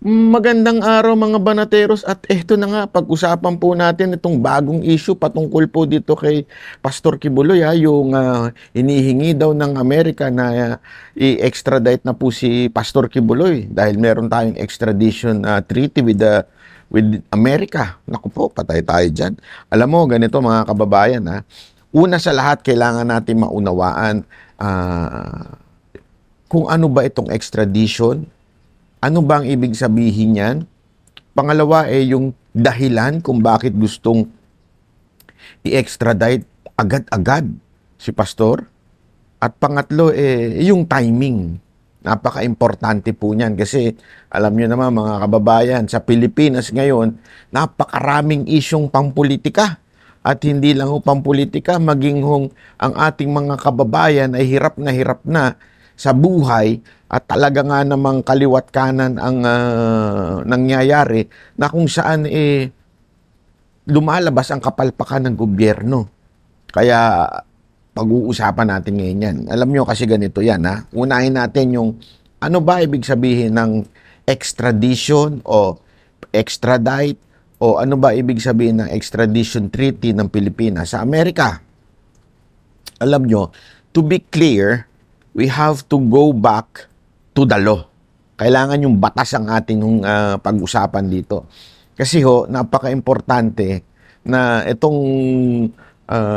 Magandang araw mga banateros at eto na nga pag-usapan po natin itong bagong issue patungkol po dito kay Pastor Kibuloy yung hinihingi daw ng Amerika na i-extradite na po si Pastor Kibuloy dahil meron tayong extradition treaty with America. Naku po, patay tayo dyan. Alam mo, ganito mga kababayan una sa lahat kailangan natin maunawaan kung ano ba itong extradition. Ano ba ang ibig sabihin niyan? Pangalawa yung dahilan kung bakit gustong i-extradite agad-agad si Pastor. At pangatlo yung timing. Napaka-importante po niyan kasi alam niyo naman mga kababayan, sa Pilipinas ngayon, napakaraming isyong pampolitika. At hindi lang pampolitika, maging ang ating mga kababayan ay hirap na sa buhay at talaga nga namang kaliwat kanan ang nangyayari na kung saan lumalabas ang kapalpakan ng gobyerno. Kaya pag-uusapan natin ngayon yan. Alam nyo kasi ganito yan Unahin natin yung ano ba ibig sabihin ng extradition o extradite o ano ba ibig sabihin ng extradition treaty ng Pilipinas sa Amerika. Alam nyo, to be clear, we have to go back to the law. Kailangan yung batas ang ating pag-usapan dito. Kasi napaka-importante na itong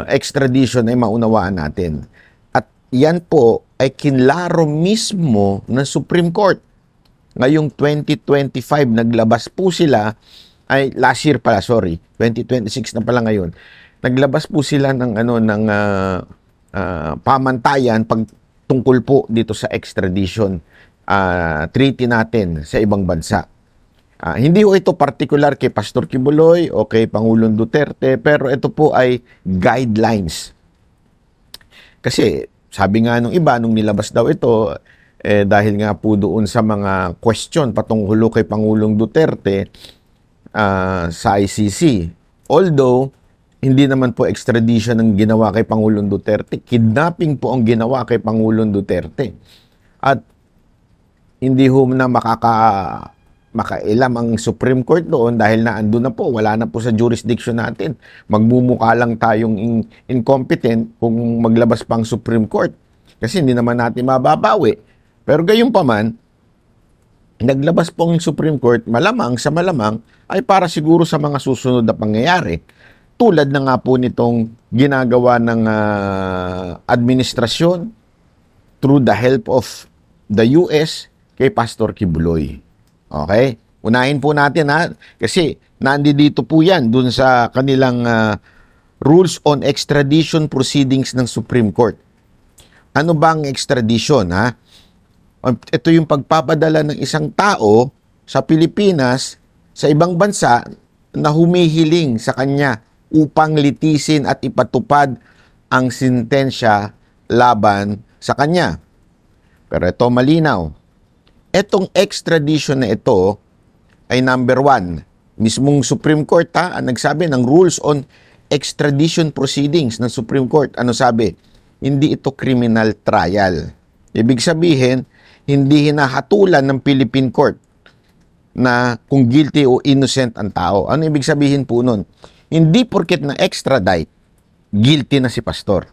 extradition ay maunawaan natin. At yan po ay kinlaro mismo ng Supreme Court. Ngayong 2025, naglabas po sila, ay last year pala, sorry, 2026 na pala ngayon. Naglabas po sila ng pamantayan tungkol po dito sa extradition treaty natin sa ibang bansa. Hindi ito particular kay Pastor Kibuloy o kay Pangulong Duterte, pero ito po ay guidelines. Kasi sabi nga nung iba, nung nilabas daw ito, dahil nga po doon sa mga question patungkol kay Pangulong Duterte sa ICC. Although, hindi naman po extradition ang ginawa kay Pangulong Duterte. Kidnapping po ang ginawa kay Pangulong Duterte. At hindi na makailam ang Supreme Court doon dahil na andun na po, wala na po sa jurisdiction natin. Magmumukha lang tayong incompetent kung maglabas pang Supreme Court. Kasi hindi naman natin mababawi. Pero gayon pa man, naglabas po ang Supreme Court, malamang sa malamang, ay para siguro sa mga susunod na pangyayari. Tulad na nga po nitong ginagawa ng administrasyon through the help of the US kay Pastor Kibuloy. Okay? Unahin po natin kasi nandito po yan dun sa kanilang rules on extradition proceedings ng Supreme Court. Ano ba ang extradition Ito yung pagpapadala ng isang tao sa Pilipinas sa ibang bansa na humihiling sa kanya upang litisin at ipatupad ang sintensya laban sa kanya. Pero ito malinaw. Etong extradition na ito ay number 1. Mismong Supreme Court ang nagsabi ng rules on extradition proceedings ng Supreme Court. Ano sabi? Hindi ito criminal trial. Ibig sabihin, hindi hinahatulan ng Philippine Court na kung guilty o innocent ang tao. Ano ibig sabihin po nun? Hindi porket na extradite, guilty na si Pastor.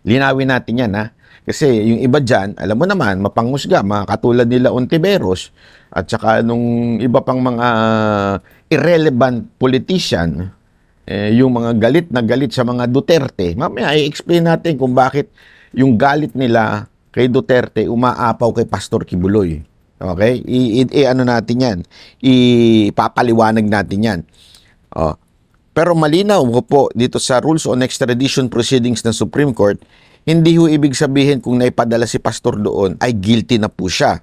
Linawin natin yan Kasi yung iba dyan, alam mo naman, mapanghusga, mga katulad nila Ontiveros, at saka nung iba pang mga irrelevant politician, yung mga galit na galit sa mga Duterte. Mamaya i-explain natin kung bakit yung galit nila kay Duterte umaapaw kay Pastor Kibuloy. Okay? Ano natin yan? Ipapaliwanag natin yan. Pero malinaw po dito sa rules on extradition proceedings ng Supreme Court, hindi ibig sabihin kung naipadala si Pastor doon ay guilty na po siya.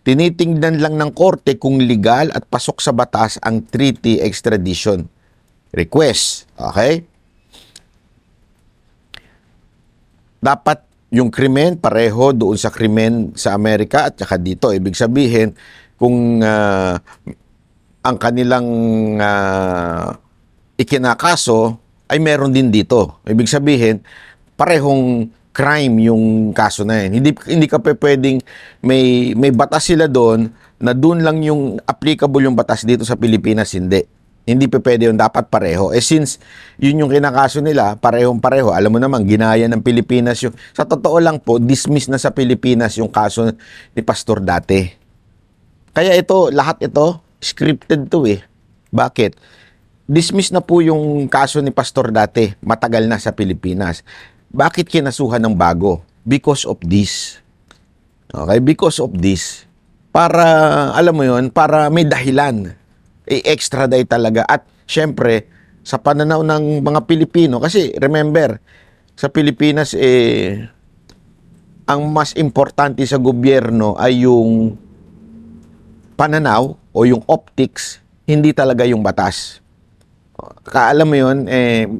Tinitingnan lang ng korte kung legal at pasok sa batas ang treaty extradition request. Okay? Dapat yung krimen pareho doon sa krimen sa Amerika at saka dito. Ibig sabihin, kung ang kanilang ikinakaso ay meron din dito. Ibig sabihin, parehong crime yung kaso na yan. Hindi ka pwedeng may batas sila doon na doon lang yung applicable yung batas dito sa Pilipinas, hindi. Hindi pa pwede yun, dapat pareho. Since yun yung kinakaso nila, parehong-pareho. Alam mo naman, ginaya ng Pilipinas yung... Sa totoo lang po, dismiss na sa Pilipinas yung kaso ni Pastor dati. Kaya ito, lahat ito, scripted to eh. Bakit? Dismiss na po yung kaso ni Pastor dati, matagal na sa Pilipinas. Bakit kinasuhan ng bago? Because of this. Okay, because of this. Para, alam mo yun, para may dahilan. I-extradite talaga. At, syempre, sa pananaw ng mga Pilipino, kasi, remember, sa Pilipinas, ang mas importante sa gobyerno ay yung pananaw o yung optics, hindi talaga yung batas. Kaalam mo yun,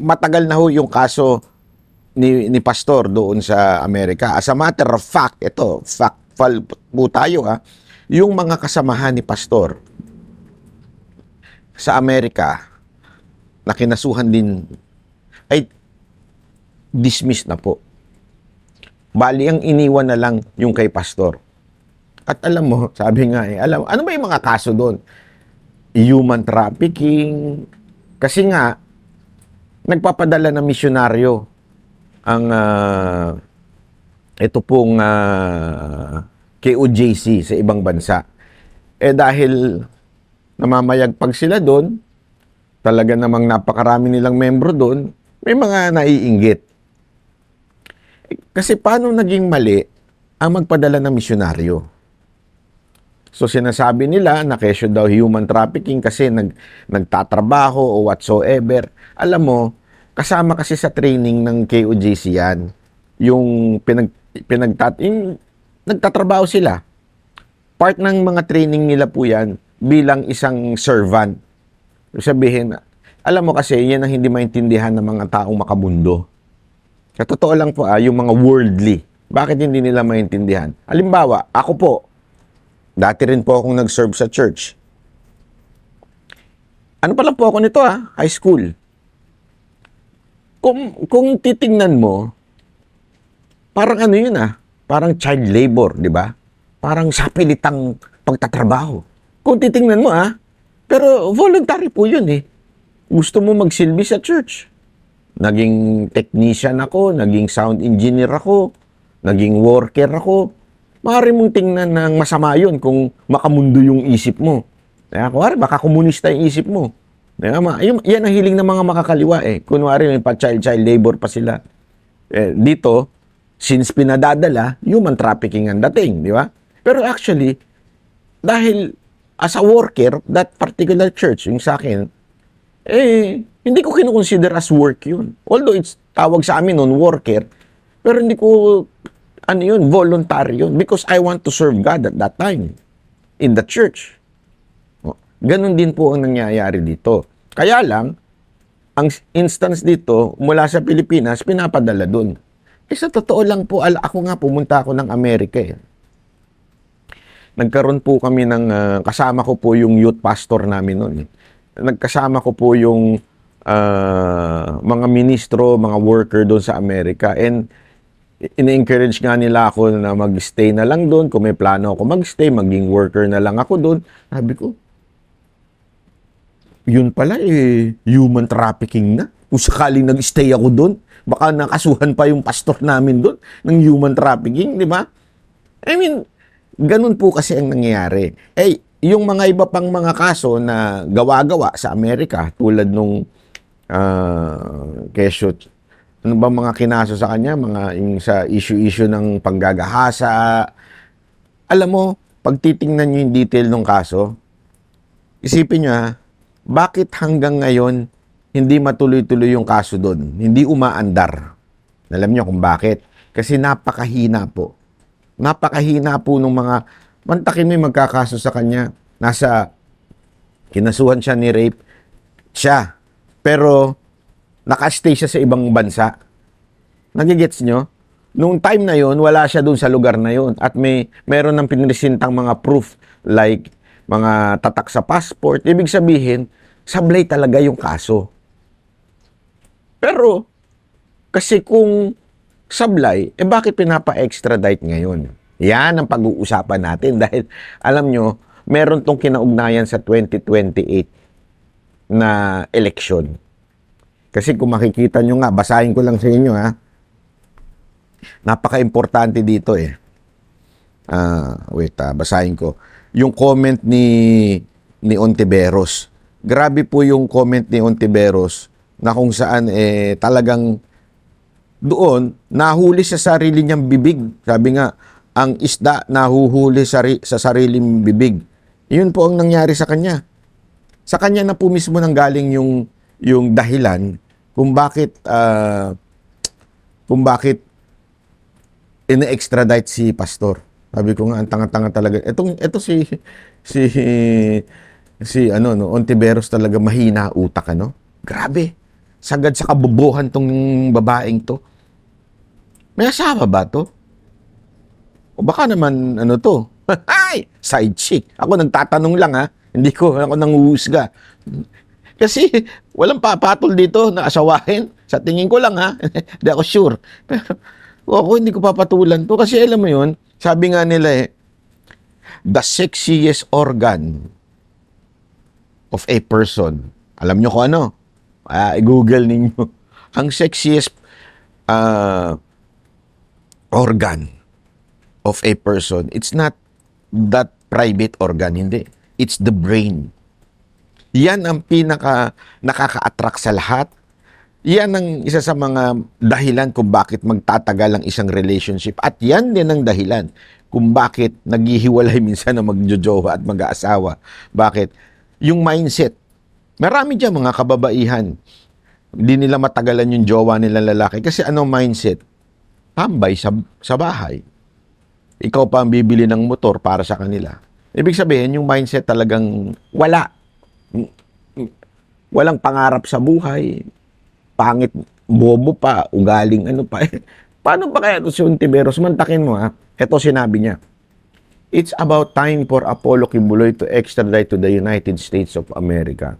matagal na ho yung kaso ni Pastor doon sa Amerika. As a matter of fact, ito, factual po tayo ha, yung mga kasamahan ni Pastor sa Amerika na kinasuhan din ay dismiss na po. Bali, ang iniwan na lang yung kay Pastor. At alam mo, sabi nga ano ba yung mga kaso doon? Human trafficking. Kasi nga, nagpapadala ng misyonaryo ang ito pong KOJC sa ibang bansa. Dahil namamayagpag sila doon, talaga namang napakarami nilang membro doon, may mga naiinggit. Kasi paano naging mali ang magpadala ng misyonaryo? So sinasabi nila na kesyo daw human trafficking kasi nagtatrabaho o whatsoever. Alam mo, kasama kasi sa training ng KOJC yan, yung nagtatrabaho sila. Part ng mga training nila po yan bilang isang servant. Sabihin, alam mo kasi, yan ang hindi maintindihan ng mga taong makamundo. Sa totoo lang po, yung mga worldly, bakit hindi nila maintindihan? Halimbawa, ako po, dati rin po akong nag-serve sa church. Ano pa lang po ako nito high school. Kung titingnan mo, parang ano yun parang child labor, di ba? Parang sapilitang pagtatrabaho. Kung titingnan mo pero voluntary po yun Gusto mo magsilbi sa church. Naging technician ako, naging sound engineer ako, naging worker ako. Maaari mong tingnan ng masama yun kung makamundo yung isip mo. Kunwari, baka komunista yung isip mo. Yan ang hiling ng mga makakaliwa Kunwari, may pa-child labor pa sila. Dito, since pinadadala, human trafficking ang dating, di ba? Pero actually, dahil as a worker, that particular church, yung sa akin, hindi ko kinukonsider as work yun. Although it's tawag sa amin noon, worker, pero hindi ko, voluntary yun. Because I want to serve God at that time in the church. Ganon din po ang nangyayari dito. Kaya lang, ang instance dito, mula sa Pilipinas, pinapadala dun. Sa totoo lang po, ako nga, pumunta ako ng Amerika Nagkaroon po kami ng, kasama ko po yung youth pastor namin noon Nagkasama ko po yung mga ministro, mga worker doon sa Amerika. And ini-encourage nga nila ako na mag-stay na lang doon. Kung may plano ako mag-stay, maging worker na lang ako doon. Sabi ko, yun pala human trafficking na. Kung sakaling nag-stay ako doon, baka nakasuhan pa yung pastor namin doon ng human trafficking, di ba? I mean, ganun po kasi ang nangyayari. Yung mga iba pang mga kaso na gawa-gawa sa Amerika, tulad nung kesyo, ano ba mga kinaso sa kanya? Yung sa issue ng panggagahasa. Alam mo, pag titingnan nyo yung detail ng kaso, isipin nyo bakit hanggang ngayon hindi matuloy-tuloy yung kaso doon? Hindi umaandar. Alam nyo kung bakit? Kasi napakahina po. Napakahina po ng mga, mantakin mo yung magkakaso sa kanya. Kinasuhan siya ni rape. Siya. Pero, nakastay siya sa ibang bansa. Nagigets nyo? Noong time na yon wala siya doon sa lugar na yon At meron ng pinresentang mga proof like mga tatak sa passport. Ibig sabihin, sablay talaga yung kaso. Pero, kasi kung sablay, bakit pinapa-extradite ngayon? Yan ang pag-uusapan natin dahil, alam nyo, meron tong kinaugnayan sa 2028 na election. Kasi kung makikita nyo nga, basahin ko lang sa inyo ha. Napaka-importante dito eh. Basahin ko. Yung comment ni Ontiveros. Grabe po yung comment ni Ontiveros na kung saan talagang doon nahuli sa sarili niyang bibig. Sabi nga, ang isda nahuhuli sa sariling bibig. Yun po ang nangyari sa kanya. Sa kanya na po mismo nanggaling yung dahilan kung bakit ina-extradite si pastor. Sabi ko nga ang tanga-tanga talaga. Ito si Ontiveros talaga mahina utak ano. Grabe. Sagad sa kabobohan tong babaeng to. May asawa ba to? O baka naman ano to? Ay, side chick. Ako nagtatanong lang ha. Hindi ko ako nanguhusga. Kasi walang papatol dito na asawahin. Sa tingin ko lang ha. Hindi ako sure. Pero ako hindi ko papatulan to. Kasi alam mo yun, sabi nga nila the sexiest organ of a person. Alam nyo kung ano? I-google ninyo. Ang sexiest organ of a person, it's not that private organ, hindi. It's the brain. Yan ang pinaka nakaka-attract sa lahat. Yan ang isa sa mga dahilan kung bakit magtatagal ang isang relationship. At yan din ang dahilan kung bakit naghihiwalay minsan na magjojowa at mag-aasawa. Bakit? Yung mindset. Marami dyan mga kababaihan. Hindi nila matagalan yung jowa nilang lalaki. Kasi anong mindset? Tambay sa bahay. Ikaw pa ang bibili ng motor para sa kanila. Ibig sabihin, yung mindset talagang wala. Walang pangarap sa buhay. Pangit, bobo pa, ugaling ano pa. Paano ba kaya ito si Ontiveros? Mantakin mo ha. Ito sinabi niya. It's about time for Apollo Kibuloy to extradite to the United States of America.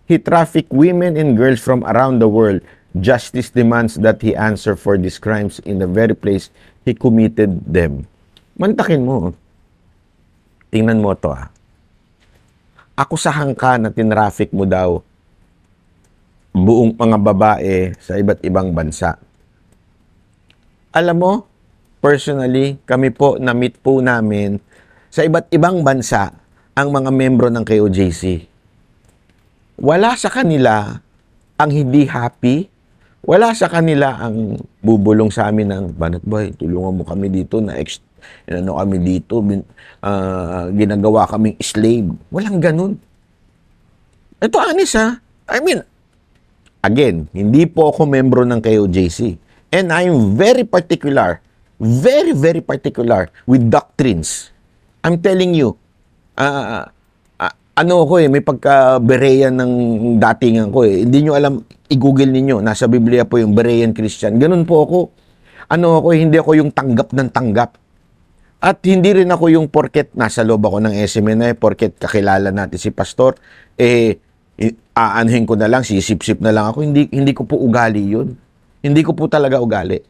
He trafficked women and girls from around the world. Justice demands that he answer for these crimes in the very place he committed them. Mantakin mo. Tingnan mo to ha. Akusahan ka na tinraffic mo daw buong mga babae sa iba't ibang bansa. Alam mo, personally, kami po, na-meet po namin sa iba't ibang bansa ang mga membro ng KOJC. Wala sa kanila ang hindi happy. Wala sa kanila ang bubulong sa amin ng, Banat Boy, tulungan mo kami dito na kami dito, ginagawa kaming slave. Walang ganun. Ito honest ha. I mean, again, hindi po ako membro ng KOJC. And I'm very particular, very, very particular with doctrines. I'm telling you, may pagka-Berean ng datingan ko eh. Hindi nyo alam, i-google ninyo, nasa Biblia po yung Berean Christian. Ganun po ako. Hindi ako yung tanggap ng tanggap. At hindi rin ako yung porket nasa loob ako ng SMNI, porket kakilala natin si pastor, aanhin ko na lang, sisip-sip na lang ako. Hindi ko po ugali yun. Hindi ko po talaga ugali.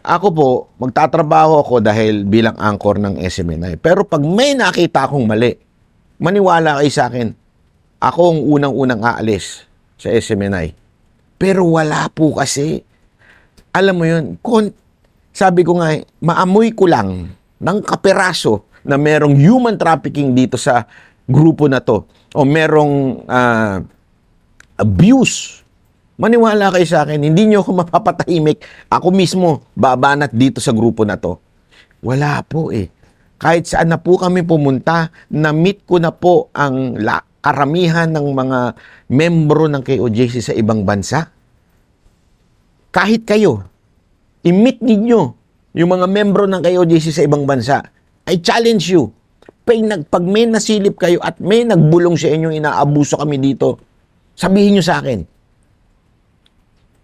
Ako po, magtatrabaho ako dahil bilang anchor ng SMNI. Pero pag may nakita akong mali, maniwala kayo sa akin, ako ang unang-unang aalis sa SMNI. Pero wala po kasi. Alam mo yun, sabi ko nga, maamoy ko lang ng kaperaso na merong human trafficking dito sa grupo na to o merong abuse. Maniwala kayo sa akin, hindi nyo ako mapapatahimik. Ako mismo, babanat dito sa grupo na to. Wala po eh. Kahit saan na po kami pumunta, na-meet ko na po ang karamihan ng mga membro ng KOJC sa ibang bansa. Kahit kayo, i-meet ninyo yung mga membro ng KOJC sa ibang bansa. I challenge you. Pag may nasilip kayo at may nagbulong sa inyong inaabuso kami dito, sabihin nyo sa akin.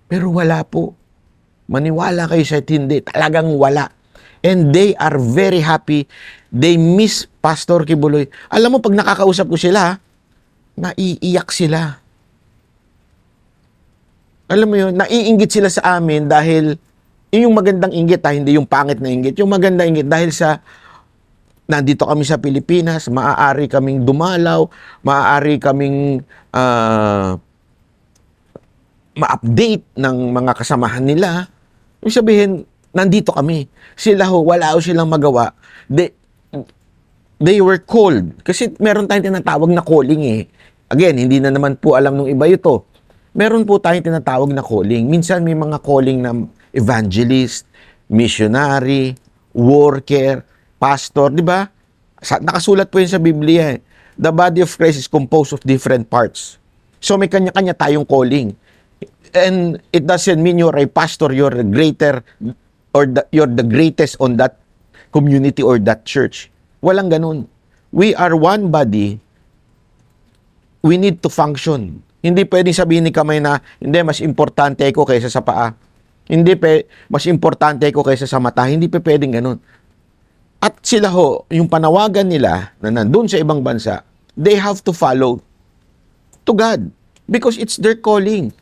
Pero wala po. Maniwala kayo sa hindi. Talagang wala. And they are very happy. They miss Pastor Kibuloy. Alam mo, pag nakakausap ko sila, naiiyak sila. Alam mo yun, naiinggit sila sa amin dahil yung magandang inggit, hindi yung pangit na inggit. Yung magandang inggit dahil sa nandito kami sa Pilipinas, maaari kaming dumalaw, maaari kaming ma-update ng mga kasamahan nila. Ibig sabihin, nandito kami. Sila ho, wala ho silang magawa. They were called. Kasi meron tayong tinatawag na calling eh. Again, hindi na naman po alam nung iba ito. Meron po tayong tinatawag na calling. Minsan may mga calling na evangelist, missionary, worker, pastor, di ba? Nakasulat po yun sa Biblia eh. The body of Christ is composed of different parts. So may kanya-kanya tayong calling. And it doesn't mean you're a pastor, you're a greater, or you're the greatest on that community or that church. Walang ganun. We are one body. We need to function. Hindi pwedeng sabihin ni kamay na, hindi, mas importante ako kaysa sa paa. Hindi mas importante ako kaysa sa mata. Hindi pwedeng ganun. At sila ho, yung panawagan nila na nandun sa ibang bansa, they have to follow to God. Because it's their calling.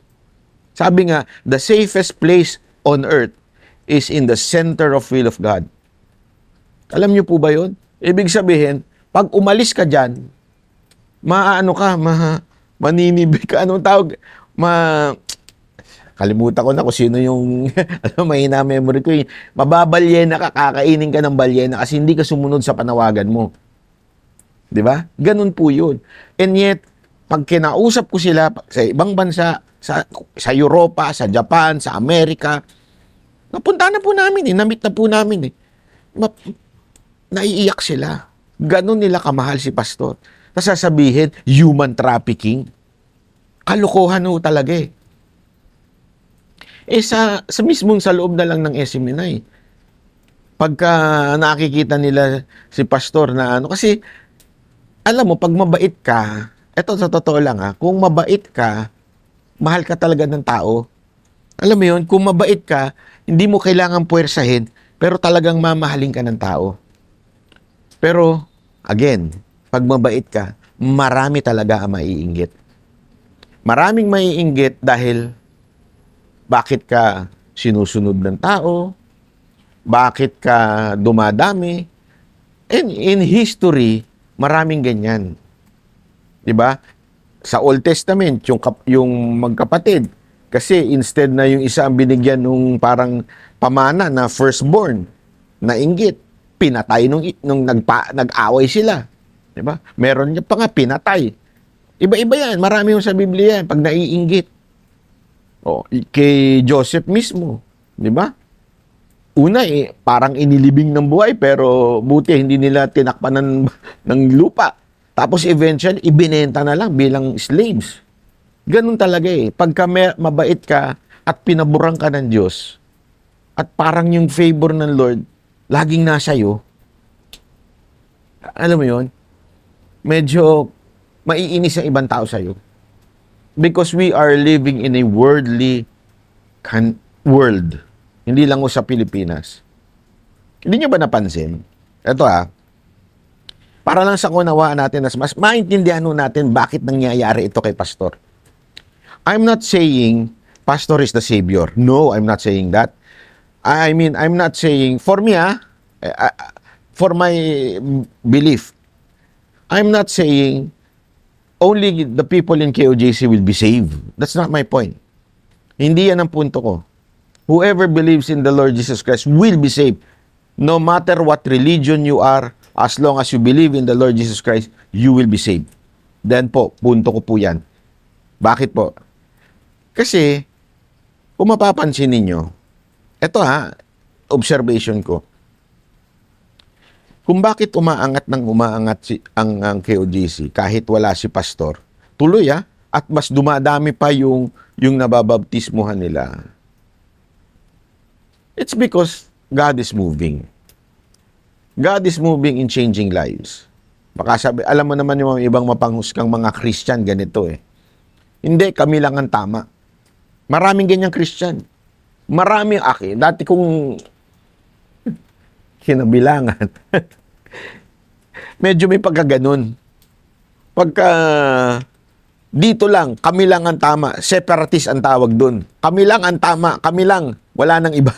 Sabi nga, the safest place on earth is in the center of will of God. Alam niyo po ba yun? Ibig sabihin, pag umalis ka dyan, maninibig ka. Anong tawag? Kalimutan ko na kung sino yung, mahina memory ko. Mababalyena ka, kakainin ka ng balyena kasi hindi ka sumunod sa panawagan mo. Di ba? Ganun po yun. And yet, pag kinausap ko sila sa ibang bansa, sa Europa, sa Japan, sa Amerika, napunta na po namin na-meet na po namin naiiyak sila. Ganun nila kamahal si pastor. Tapos sasabihin, human trafficking. Kalokohan ho talaga eh. Sa mismong sa loob na lang ng SM9. Pagka nakikita nila si pastor na kasi, alam mo, pag mabait ka, eto sa totoo lang kung mabait ka, mahal ka talaga ng tao. Alam mo yun, kung mabait ka, hindi mo kailangan puwersahin, pero talagang mamahalin ka ng tao. Pero, again, pag mabait ka, marami talaga ang maiinggit. Maraming maiinggit dahil bakit ka sinusunod ng tao, bakit ka dumadami. And in history, maraming ganyan. 'Di ba? Sa Old Testament, yung magkapatid, kasi instead na yung isa ang binigyan nung parang pamana na firstborn, na inggit, pinatay nung nag-away sila. 'Di ba? Meron niya pa nga pinatay. Iba-iba 'yan, marami yung sa Biblia pag naiinggit. Kay Joseph mismo, 'di ba? Una parang inilibing ng buhay pero buti hindi nila tinakpan ng lupa. Tapos eventually ibinenta na lang bilang slaves. Ganun talaga Pagka mabait ka at pinaburan ka ng Diyos at parang yung favor ng Lord laging nasa iyo. Alam mo 'yon? Medyo maiinis ang ibang tao sa iyo. Because we are living in a worldly world. Hindi lang sa Pilipinas. Hindi niyo ba napansin? Ito para lang sa kunawaan natin mas maintindihan natin bakit nangyayari ito kay pastor. I'm not saying pastor is the savior. No, I'm not saying that. I mean, I'm not saying, for me for my belief, I'm not saying only the people in KOJC will be saved. That's not my point. Hindi yan ang punto ko. Whoever believes in the Lord Jesus Christ will be saved. No matter what religion you are, as long as you believe in the Lord Jesus Christ, you will be saved. Then po, punto ko po yan. Bakit po? Kasi, kung mapapansin ninyo, ito observation ko. Kung bakit umaangat ang KOJC kahit wala si pastor, tuloy at mas dumadami pa yung nababaptismuhan nila. It's because God is moving. God is moving in changing lives. Baka sabi, alam mo naman yung ibang mapanghusgang mga Christian ganito Hindi, kami lang ang tama. Maraming ganyang Christian. Maraming dati kong kinabilangan. Medyo may pagkaganon. Pagka dito lang, kami lang ang tama. Separatist ang tawag dun. Kami lang ang tama. Kami lang. Wala nang iba.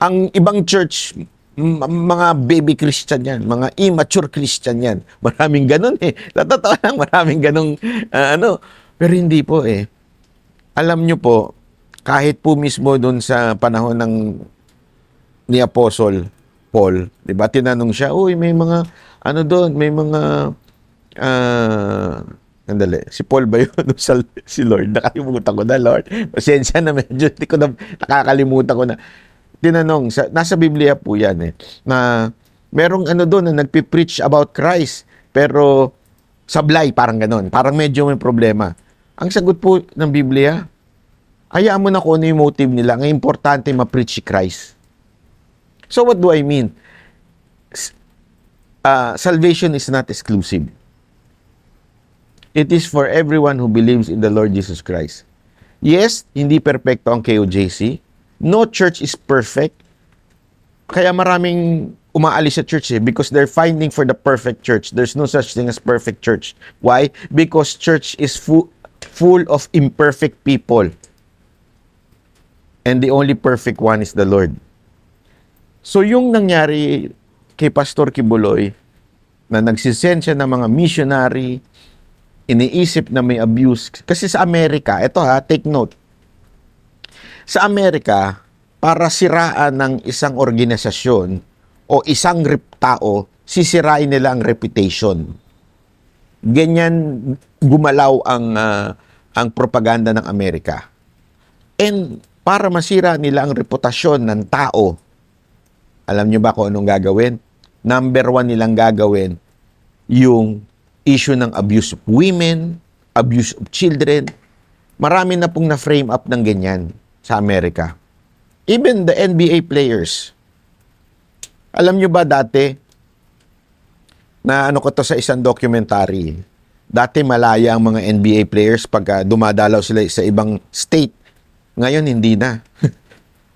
Ang ibang church, Mga baby Christian yan, mga immature Christian yan. Maraming ganun eh. Sa totoo lang, maraming ganung ano. Pero hindi po eh. Alam nyo po, kahit po mismo doon sa panahon ni Apostle Paul, 'di ba? Tinanong siya, "Uy, may mga ano doon, may mga sandali, si Paul ba yun? Si Lord, nakalimutan ko na, Lord. Pasensya na, medyo hindi ko na, nakakalimutan ko na. Tinanong, nasa Biblia po yan eh, na merong ano doon na nagpipreach about Christ, pero sablay, parang ganon. Parang medyo may problema. Ang sagot po ng Biblia, hayaan mo na kung ano yung motive nila. Ang importante, ma-preach si Christ. So what do I mean? Salvation is not exclusive. It is for everyone who believes in the Lord Jesus Christ. Yes, hindi perfecto ang KOJC. No church is perfect. Kaya maraming umaalis sa church because they're finding for the perfect church. There's no such thing as perfect church. Why? Because church is full of imperfect people. And the only perfect one is the Lord. So yung nangyari kay Pastor Kibuloy, na nagsisend siya ng mga missionary, iniisip na may abuse. Kasi sa Amerika, ito take note. Sa Amerika, para siraan ng isang organisasyon o isang tao, sisirain nila ang reputation. Ganyan gumalaw ang propaganda ng Amerika. And para masira nila ang reputasyon ng tao, alam nyo ba kung anong gagawin? Number 1 nilang gagawin, yung issue ng abuse of women, abuse of children. Marami na pong na-frame up ng ganyan sa Amerika. Even the NBA players. Alam nyo ba dati, na ano ko to sa isang documentary, dati malaya ang mga NBA players pag dumadalaw sila sa ibang state. Ngayon, hindi na.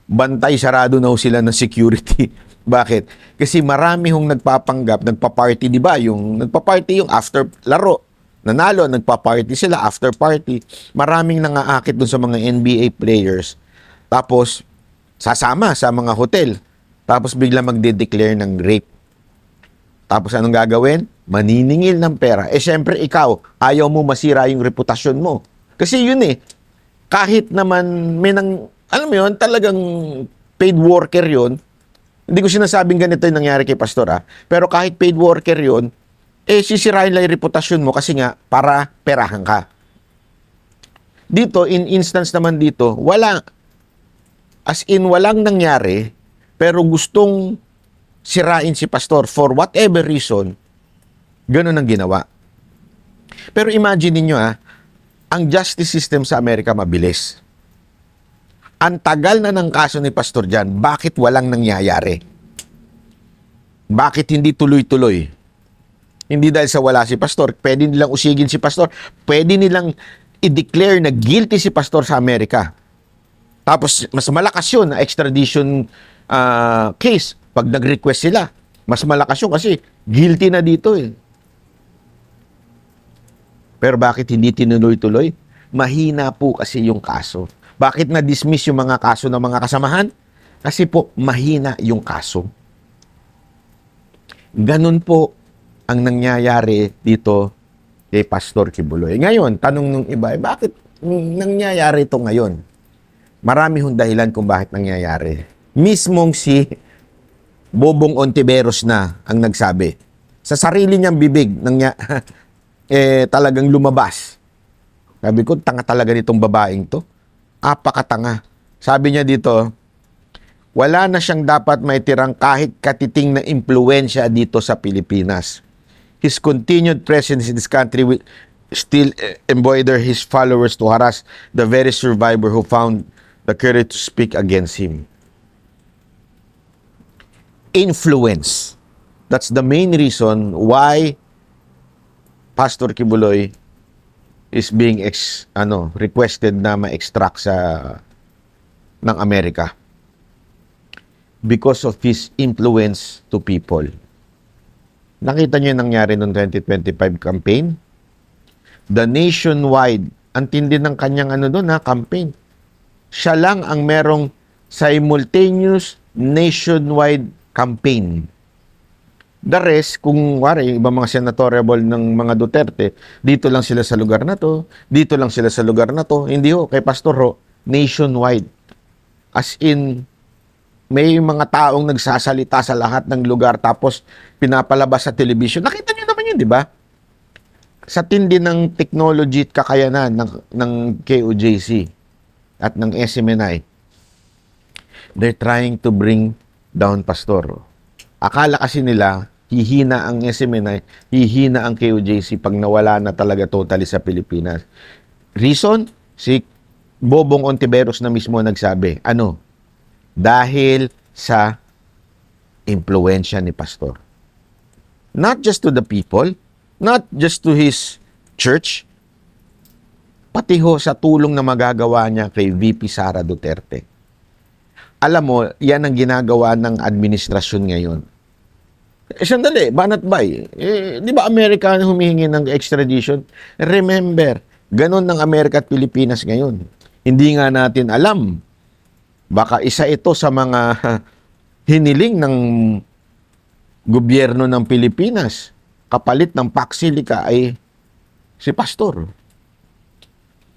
Bantay, sarado na ho sila ng security. Bakit? Kasi marami hong nagpapanggap, nagpa-party, di ba? Yung nagpa-party yung after laro. Nanalo, nagpa-party sila after party. Maraming nangaakit dun sa mga NBA players. Tapos, sasama sa mga hotel. Tapos bigla magde-declare ng rape. Tapos anong gagawin? Maniningil ng pera. Eh, syempre, ikaw, ayaw mo masira yung reputasyon mo. Kasi yun eh, kahit naman may alam mo yun, talagang paid worker yun. Hindi ko sinasabing ganito yung nangyari kay Pastor pero kahit paid worker yun, sisirain lang yung reputasyon mo kasi nga, para perahan ka. Dito, in instance naman dito, walang nangyari, pero gustong sirain si Pastor for whatever reason, ganun ang ginawa. Pero imagine niyo ang justice system sa Amerika mabilis. Ang tagal na ng kaso ni Pastor dyan, bakit walang nangyayari? Bakit hindi tuloy-tuloy? Hindi dahil sa wala si Pastor. Pwede nilang usigin si Pastor. Pwede nilang i-declare na guilty si Pastor sa Amerika. Tapos, mas malakas yun na extradition case. Pag nag-request sila, mas malakas yun kasi guilty na dito Pero bakit hindi tinuloy-tuloy? Mahina po kasi yung kaso. Bakit na-dismiss yung mga kaso ng mga kasamahan? Kasi po, mahina yung kaso. Ganun po ang nangyayari dito kay Pastor Kibuloy. Ngayon, tanong nung iba, bakit nangyayari ito ngayon? Marami hong dahilan kung bakit nangyayari. Mismong si Bobong Ontiveros na ang nagsabi. Sa sarili niyang bibig, talagang lumabas. Sabi ko, tanga talaga nitong babaeng to. Apakatanga. Sabi niya dito, wala na siyang dapat maitirang kahit katiting na impluensya dito sa Pilipinas. His continued presence in this country will still embolden his followers to harass the very survivor who found the courage to speak against him. Influence. That's the main reason why Pastor Kibuloy is being requested na ma-extract ng Amerika because of his influence to people. Nakita niyo yung nangyari noong 2025 campaign? The nationwide, ang tindi ng kanyang campaign. Siya lang ang merong simultaneous nationwide campaign. The rest, kung wari, yung ibang mga senatoriable ng mga Duterte, dito lang sila sa lugar na to, dito lang sila sa lugar na to. Hindi ho, kay Pastor Ho, nationwide. As in, may mga taong nagsasalita sa lahat ng lugar tapos pinapalabas sa television. Nakita niyo naman yun, di ba? Sa tindi ng technology at kakayanan ng KOJC at ng SMNI, they're trying to bring down Pastor. Akala kasi nila, hihina ang SMNI, hihina ang KOJC pag nawala na talaga totally sa Pilipinas. Reason? Si Bobong Ontiveros na mismo nagsabi. Ano? Dahil sa impluensya ni Pastor. Not just to the people, not just to his church, pati ho sa tulong na magagawa niya kay VP Sara Duterte. Alam mo, yan ang ginagawa ng administrasyon ngayon. Sandali, banat bay. Di ba Amerika humihingi ng extradition? Remember, ganun ng Amerika at Pilipinas ngayon. Hindi nga natin alam. Baka isa ito sa mga hiniling ng gobyerno ng Pilipinas. Kapalit ng Pax Silica ay si Pastor.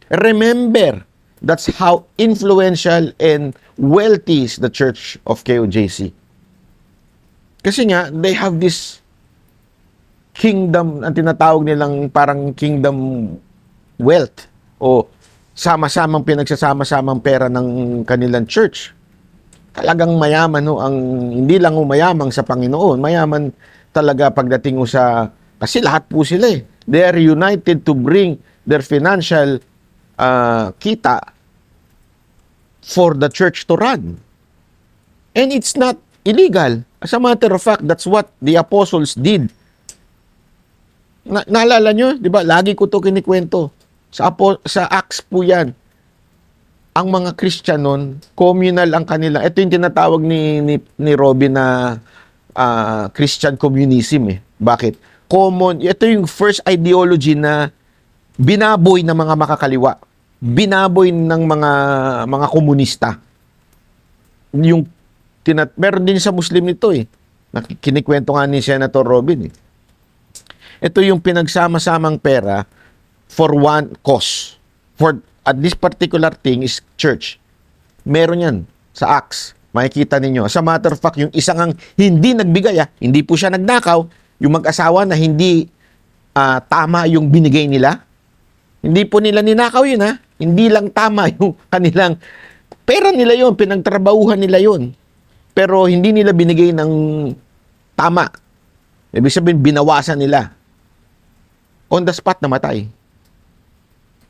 Remember, that's how influential and wealthy is the Church of KOJC. Kasi nga, they have this kingdom, ang tinatawag nilang parang kingdom wealth o sama-samang pinagsasama-samang pera ng kanilang church. Talagang mayaman no, ang hindi lang mayaman sa Panginoon, mayaman talaga pagdating sa kasi lahat po sila eh. They are united to bring their financial kita for the church to run. And it's not illegal. As a matter of fact, that's what the apostles did. Naalala nyo? Di ba? Lagi ko to kinikwento. Sa Acts po yan. Ang mga Christian nun, communal ang kanila. Ito yung tinatawag ni Robin na Christian communism eh. Bakit? Common. Ito yung first ideology na binaboy ng mga makakaliwa. Binaboy ng mga komunista. Yung meron din sa Muslim nito eh. Kinikwento nga ni Senator Robin eh. Ito yung pinagsama-samang pera for one cause. For this particular thing is church. Meron yan sa Acts. Makikita ninyo. As a matter of fact, yung isang ang hindi nagbigay, hindi po siya nagnakaw, yung mag-asawa na hindi tama yung binigay nila. Hindi po nila ninakaw yun Hindi lang tama yung kanilang pera nila yun, pinagtrabahuhan nila yun. Pero hindi nila binigay ng tama. Ibig sabihin, binawasan nila. On the spot, namatay.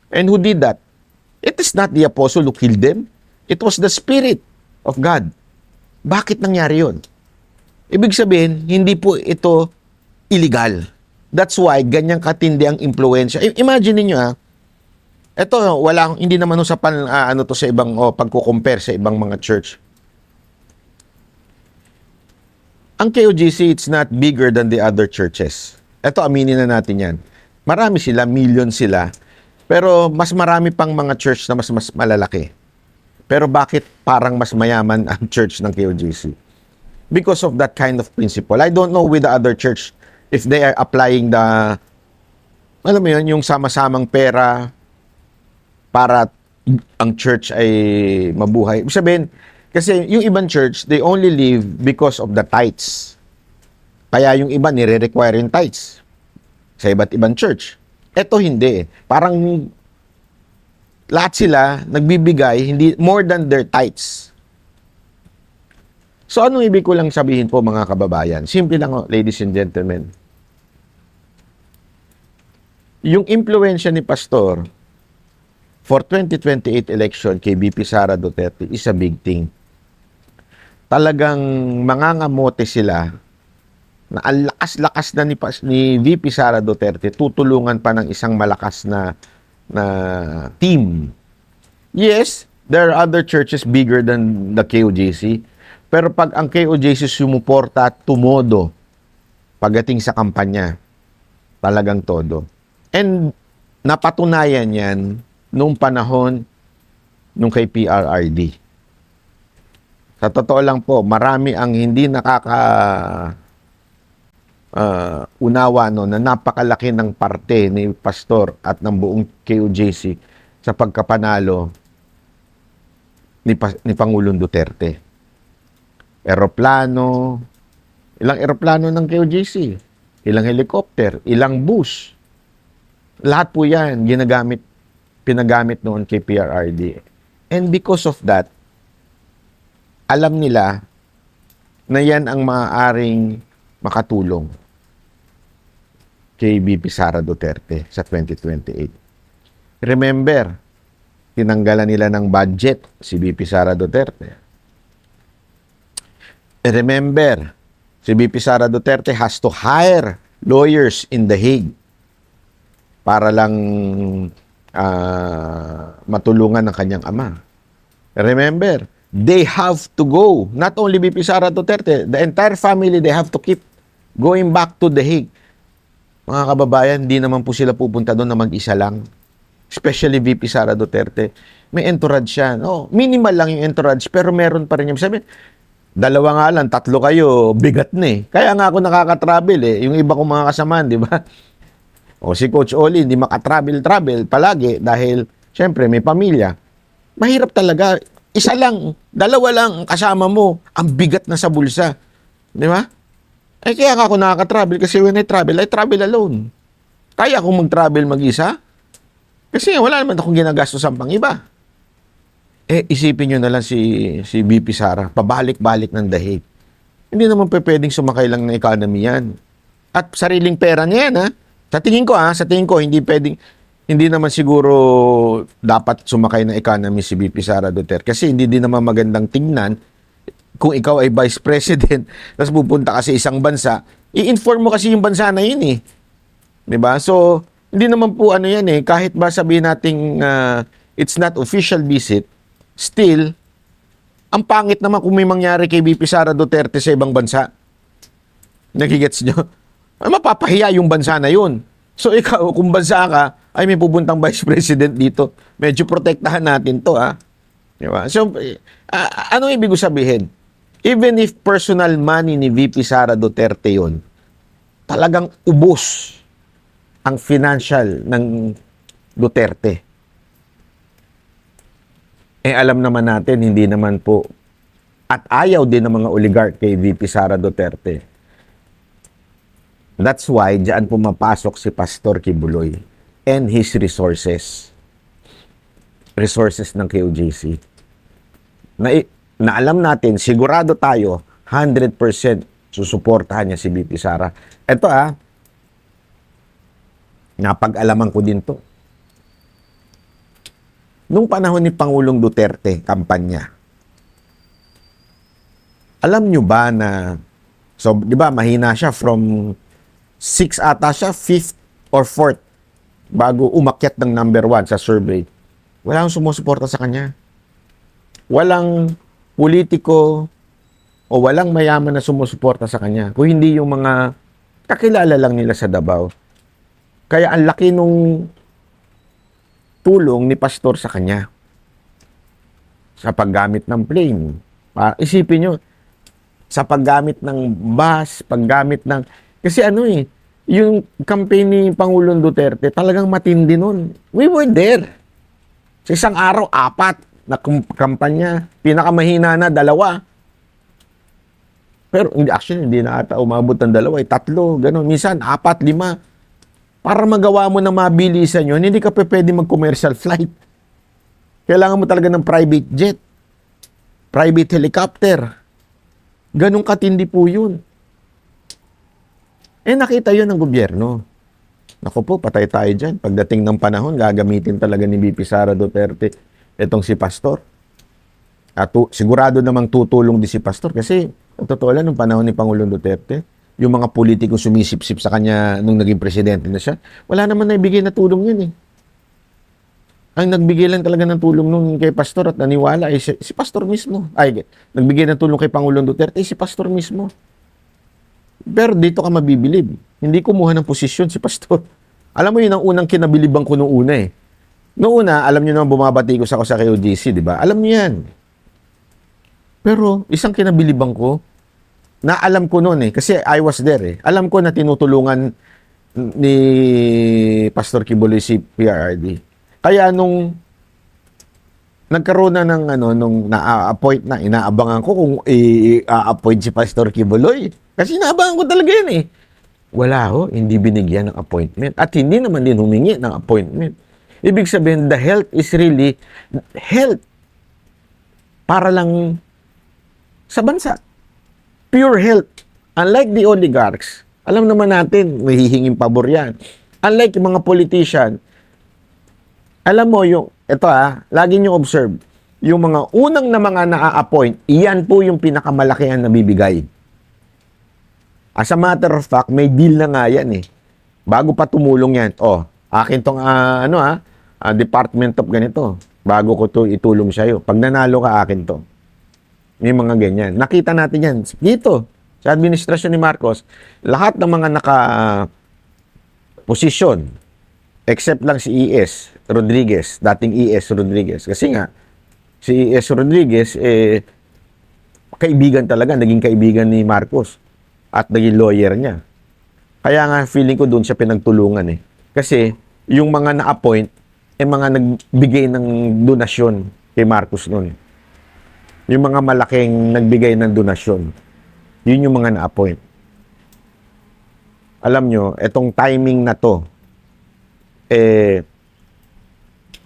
And who did that? It is not the apostle who killed them. It was the Spirit of God. Bakit nangyari yun? Ibig sabihin, hindi po ito illegal. That's why, ganyang katindi ang impluensya. Imagine niyo ito, hindi naman sa sa ibang, pagko-compare sa ibang mga church. Ang KOJC, it's not bigger than the other churches. Ito, aminin na natin yan. Marami sila, million sila. Pero mas marami pang mga church na mas malalaki. Pero bakit parang mas mayaman ang church ng KOJC? Because of that kind of principle. I don't know with the other church if they are applying alam mo yun, yung sama-samang pera para ang church ay mabuhay. Ibig sabihin, kasi yung ibang church, they only live because of the tithes. Kaya yung iba nire-require yung tithes sa iba't ibang church. Ito hindi. Parang lahat sila nagbibigay hindi more than their tithes. So anong ibig ko lang sabihin po mga kababayan? Simple lang ladies and gentlemen. Yung impluensya ni Pastor for 2028 election kay VP Sara Duterte is a big thing. Talagang mangangamote sila na ang lakas-lakas na ni VP Sara Duterte, tutulungan pa ng isang malakas na team. Yes, there are other churches bigger than the KOJC, pero pag ang KOJC sumuporta at tumodo pagdating sa kampanya, talagang todo. And napatunayan yan nung panahon nung kay PRRD. Sa totoo lang po, marami ang hindi unawa no, na napakalaki ng parte ni Pastor at ng buong KOJC sa pagkapanalo ni Pangulong Duterte. Eroplano, ilang eroplano ng KOJC, ilang helicopter, ilang bus. Lahat po yan pinagamit noon kay PRRD. And because of that, alam nila na yan ang maaaring makatulong kay BP Sara Duterte sa 2028. Remember, tinanggalan nila ng budget si BP Sara Duterte. Remember, si BP Sara Duterte has to hire lawyers in The Hague para lang matulungan ng kanyang ama. Remember, they have to go. Not only BP Sara Duterte, the entire family, they have to keep going back to The Hague. Mga kababayan, hindi naman po sila pupunta doon na mag-isa lang. Especially VP Sara Duterte. May entourage siya. No, minimal lang yung entourage, pero meron pa rin yung sabi, dalawa nga lang, tatlo kayo, bigat na eh. Kaya nga ako nakaka-travel eh. Yung iba kong mga kasamaan, di ba? O si Coach Oli, hindi makatravel palagi dahil, syempre, may pamilya. Mahirap talaga. Isa lang, dalawa lang kasama mo, ang bigat na sa bulsa. Di ba? Eh kaya ako nakaka-travel kasi when I travel alone. Kaya akong mag-travel mag-isa kasi wala naman akong ginagastos sa pang iba. Eh isipin nyo na lang si BP Sara, pabalik-balik ng dahig. Hindi naman pwedeng sumakay lang ng economy yan. At sariling pera niya yan, ha? Sa tingin ko, hindi naman siguro dapat sumakay ng economy si BP Sara Duterte kasi hindi din naman magandang tingnan kung ikaw ay vice president tapos pupunta ka sa isang bansa, i-inform mo kasi yung bansa na yun eh. 'Di ba? So, hindi naman po ano yan eh, kahit ba sabihin nating it's not official visit, still, ang pangit naman kung may mangyari kay BP Sara Duterte sa ibang bansa. Nagigets nyo? Ay, mapapahiya yung bansa na yun. So, ikaw, kung bansa ka, ay may pupuntang vice president dito, medyo protektahan natin to, ha? Diba? So, ano ibig sabihin? Even if personal money ni VP Sara Duterte yun, talagang ubos ang financial ng Duterte. Eh alam naman natin, hindi naman po, at ayaw din ng mga oligarch kay VP Sara Duterte. That's why, diyan pumapasok si Pastor Kibuloy and his resources. Resources ng KOJC. Na alam natin, sigurado tayo, 100% susuportahan niya si BP Sara. Ito napag-alaman ko din to. Nung panahon ni Pangulong Duterte, kampanya, alam nyo ba na, so di ba mahina siya from 6 ata siya, 5th or 4th, bago umakyat ng number 1 sa survey. Walang sumusuporta sa kanya. Walang politiko o walang mayaman na sumusuporta sa kanya. Kung hindi yung mga kakilala lang nila sa Davao. Kaya ang laki nung tulong ni Pastor sa kanya. Sa paggamit ng plane. Isipin nyo, sa paggamit ng bus, paggamit ng... Kasi yung campaign ni Pangulong Duterte, talagang matindi nun. We were there. Sa isang araw, 4 na kampanya. Pinakamahina na 2. Pero hindi na ata umabot ng 2, 3, gano'n. Minsan, 4, 5. Para magawa mo na mabilisan yun, hindi ka pwede mag-commercial flight. Kailangan mo talaga ng private jet, private helicopter. Ganun katindi po yun. Eh nakita yun ng gobyerno. Naku po, patay tayo dyan. Pagdating ng panahon, gagamitin talaga ni BP Sara Duterte itong si Pastor. At sigurado namang tutulong din si Pastor kasi totoo lang, nung panahon ni Pangulong Duterte, yung mga politiko sumisip-sip sa kanya nung naging presidente na siya, wala naman naibigay na tulong yun eh. Ang nagbigay lang talaga ng tulong nung kay Pastor at naniwala ay si Pastor mismo. Ay, nagbigay ng tulong kay Pangulong Duterte ay si Pastor mismo. Pero dito ka mabibilib. Hindi kumuha ng posisyon si Pastor. Alam mo yun ang unang kinabilibang ko noong una eh. Noong una, alam niyo naman bumabati ko sa KOJC, di ba? Alam niyo yan. Pero isang kinabilibang ko, na alam ko noon kasi I was there Alam ko na tinutulungan ni Pastor Kibuloy si PRRD. Kaya nung nagkaroon na ng nung na-appoint na, inaabangan ko kung i-appoint si Pastor Kibuloy. Kasi inaabangan ko talaga yan Wala hindi binigyan ng appointment. At hindi naman din humingi ng appointment. Ibig sabihin, the health is really health para lang sa bansa. Pure health. Unlike the oligarchs, alam naman natin, may hihinging pabor yan. Unlike yung mga politician, alam mo ito lagi nyo observe, yung mga unang na mga na-appoint, iyan po yung pinakamalakihan na bibigay. As a matter of fact, may deal na nga yan Bago pa tumulong yan, akin tong department of ganito, bago ko to itulong sa'yo. Pag nanalo ka, akin to. May mga ganyan. Nakita natin yan. Dito, sa administrasyon ni Marcos, lahat ng mga naka-posisyon, except lang si E.S. Rodriguez, dating E.S. Rodriguez. Kasi nga, si E.S. Rodriguez, kaibigan talaga, naging kaibigan ni Marcos at naging lawyer niya. Kaya nga, feeling ko doon siya pinagtulungan Kasi, yung mga na-appoint, mga nagbigay ng donasyon kay Marcos noon. Yung mga malaking nagbigay ng donasyon, yun yung mga na-appoint. Alam nyo, etong timing na to,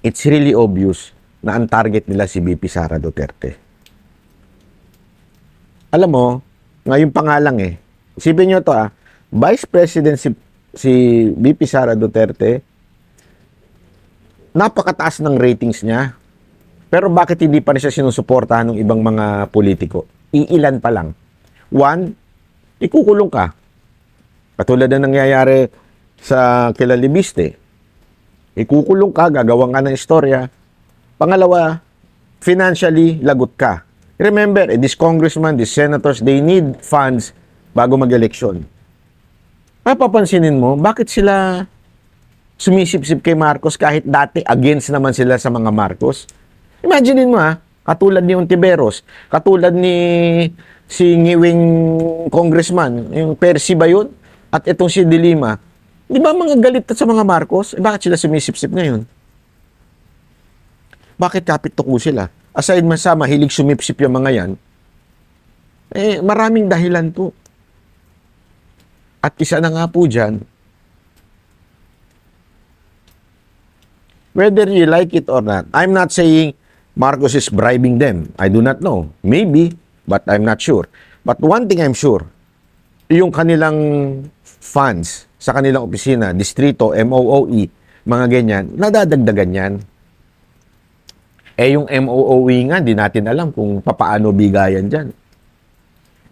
it's really obvious na ang target nila si VP Sara Duterte. Alam mo, ngayon pa nga lang isipin nyo to Vice President si VP Sara Duterte, napakataas ng ratings niya. Pero bakit hindi pa rin siya sinusuportahan ng ibang mga politiko? Iilan pa lang. One, ikukulong ka. Katulad na nangyayari sa kila Libiste. Ikukulong ka, gagawang ka ng istorya. Pangalawa, financially, lagot ka. Remember, this congressman, these senators, they need funds bago mag-eleksyon. Papapansinin mo, bakit sila sumisip-sip kay Marcos kahit dati against naman sila sa mga Marcos? Imaginin mo katulad ni Ontiveros, katulad ni si ngiwing congressman, yung Percy ba yun? At itong si De Lima. Di ba mga galit sa mga Marcos? Bakit sila sumisip-sip ngayon? Bakit kapit tuko sila? Aside man sa mahilig sumipsip yung mga yan, maraming dahilan po. At isa na nga po dyan, whether you like it or not, I'm not saying Marcos is bribing them. I do not know. Maybe, but I'm not sure. But one thing I'm sure, yung kanilang funds sa kanilang opisina, distrito, MOOE, mga ganyan, nadadagdagan yan. Yung MOOE nga, di natin alam kung papaano bigayan dyan.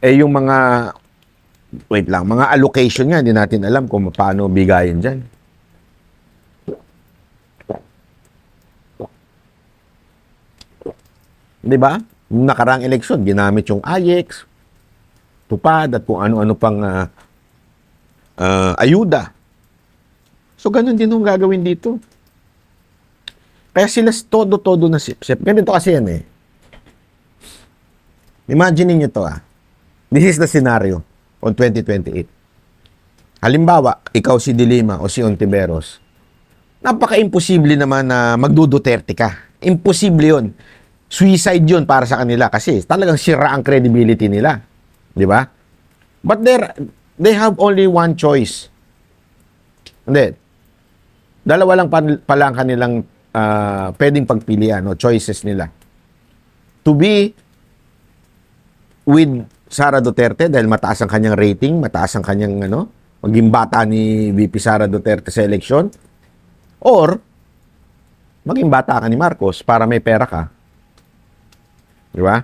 Yung mga, mga allocation nga, di natin alam kung paano bigayan dyan. Di ba? Nung nakaraang eleksyon, ginamit yung AYEX, tupad, at kung ano-ano pang ayuda. So, ganun din yung gagawin dito. Kaya sila todo-todo na sip-sip. Ganito kasi yan Imagine niyo to This is the scenario on 2028. Halimbawa, ikaw si De Lima o si Ontiveros. Napaka-imposible naman na magduduterte ka. Imposible yun. Suicide yun para sa kanila kasi talagang sira ang credibility nila. Di ba? But they have only one choice. Hindi. Dalawa lang pala ang kanilang pwedeng pagpilian o choices nila. To be with Sara Duterte dahil mataas ang kanyang rating, mataas ang kanyang maging bata ni VP Sara Duterte sa eleksyon, or maging bata ka ni Marcos para may pera ka. Di ba?